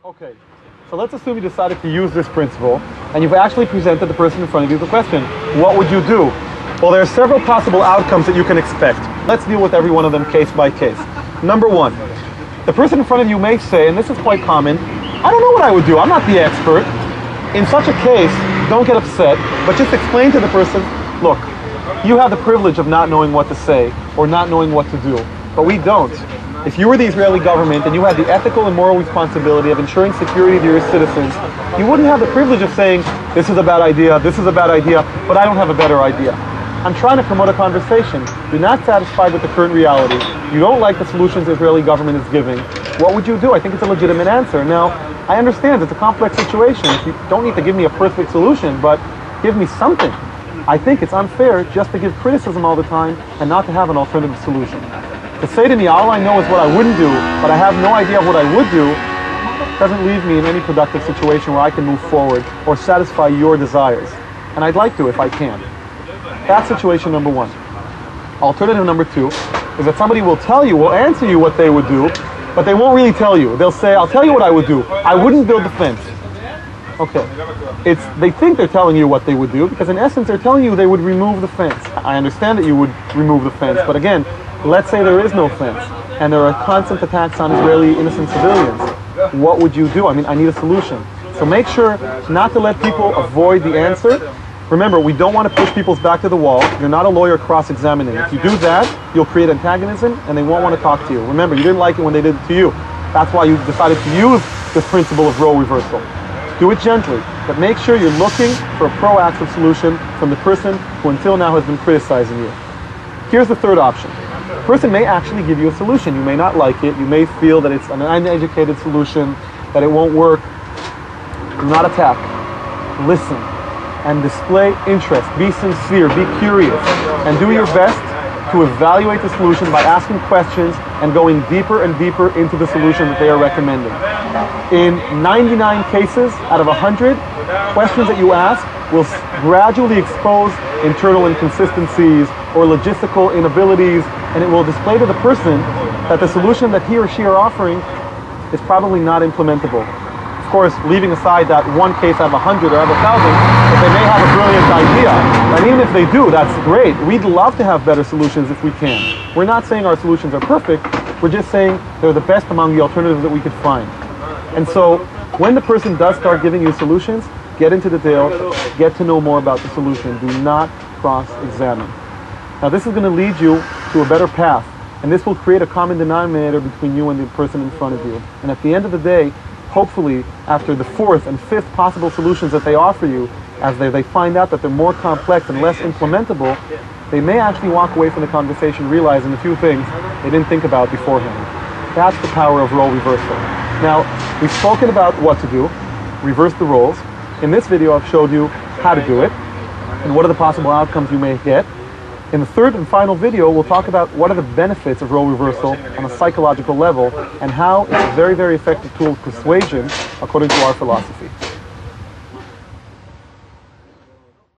Okay, so let's assume you decided to use this principle and you've actually presented the person in front of you the question, what would you do? Well, there are several possible outcomes that you can expect. Let's deal with every one of them case by case. Number one, the person in front of you may say, and this is quite common, I don't know what I would do, I'm not the expert. In such a case, don't get upset, but just explain to the person, look, you have the privilege of not knowing what to say or not knowing what to do, but we don't. If you were the Israeli government and you had the ethical and moral responsibility of ensuring security to your citizens, you wouldn't have the privilege of saying, this is a bad idea, but I don't have a better idea. I'm trying to promote a conversation. You're not satisfied with the current reality. You don't like the solutions the Israeli government is giving. What would you do? I think it's a legitimate answer. Now, I understand it's a complex situation. You don't need to give me a perfect solution, but give me something. I think it's unfair just to give criticism all the time and not to have an alternative solution. To say to me, all I know is what I wouldn't do, but I have no idea of what I would do, doesn't leave me in any productive situation where I can move forward or satisfy your desires. And I'd like to if I can. That's situation number one. Alternative number two is that somebody will answer you what they would do, but they won't really tell you. They'll say, I'll tell you what I would do. I wouldn't build the fence. Okay. They think they're telling you what they would do, because in essence they're telling you they would remove the fence. I understand that you would remove the fence, but again, let's say there is no fence, and there are constant attacks on Israeli innocent civilians. What would you do? I mean, I need a solution. So make sure not to let people avoid the answer. Remember, we don't want to push people's back to the wall. You're not a lawyer cross-examining. If you do that, you'll create antagonism, and they won't want to talk to you. Remember, you didn't like it when they did it to you. That's why you decided to use this principle of role reversal. Do it gently, but make sure you're looking for a proactive solution from the person who until now has been criticizing you. Here's the third option. The person may actually give you a solution. You may not like it. You may feel that it's an uneducated solution, that it won't work. Do not attack. Listen and display interest. Be sincere. Be curious. And do your best to evaluate the solution by asking questions and going deeper and deeper into the solution that they are recommending. In 99 cases out of 100, questions that you ask will gradually expose internal inconsistencies or logistical inabilities, and it will display to the person that the solution that he or she are offering is probably not implementable. Of course, leaving aside that one case out of 100 or out of 1,000, that they may have a brilliant idea. And even if they do, that's great. We'd love to have better solutions if we can. We're not saying our solutions are perfect. We're just saying they're the best among the alternatives that we could find. And so when the person does start giving you solutions, get into detail, get to know more about the solution. Do not cross-examine. Now this is going to lead you to a better path, and this will create a common denominator between you and the person in front of you. And at the end of the day, hopefully after the fourth and fifth possible solutions that they offer you, as they find out that they're more complex and less implementable, they may actually walk away from the conversation realizing a few things they didn't think about beforehand. That's the power of role reversal. Now, we've spoken about what to do, reverse the roles. In this video, I've showed you how to do it and what are the possible outcomes you may get. In the third and final video, we'll talk about what are the benefits of role reversal on a psychological level and how it's a very, very effective tool of persuasion according to our philosophy.